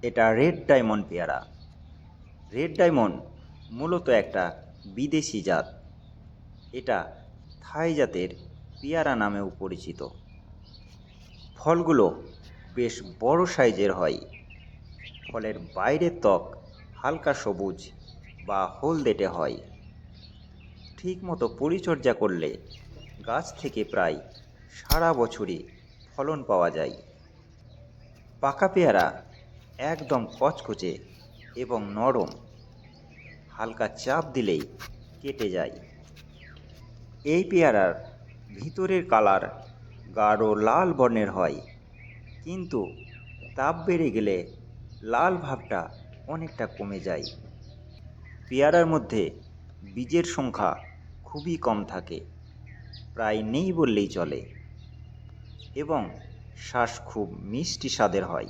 এটা red diamond পেয়ারা। Red diamond মূলত একটা বিদেশি জাত। এটা থাই জাতের পেয়ারা নামেও পরিচিত। ফলগুলো বেশ বড় সাইজের হয়। ফলের বাইরের ত্বক হালকা সবুজ বা হলদেটে হয়। ঠিকমতো পরিচর্যা করলে গাছ থেকে প্রায় সারা বছরই ফলন পাওয়া যায়। পাকা পেয়ারা একদম কচকচে এবং নরম, হালকা চাপ দিলেই কেটে যায়। এই পেয়ারার ভিতরের কালার গাঢ় লাল বর্ণের হয়, কিন্তু তাপ বেড়ে গেলে লাল ভাবটা অনেকটা কমে যায়। পেয়ারার মধ্যে বীজের সংখ্যা খুবই কম থাকে, প্রায় নেই বললেই চলে, এবং শ্বাস খুব মিষ্টি স্বাদের হয়।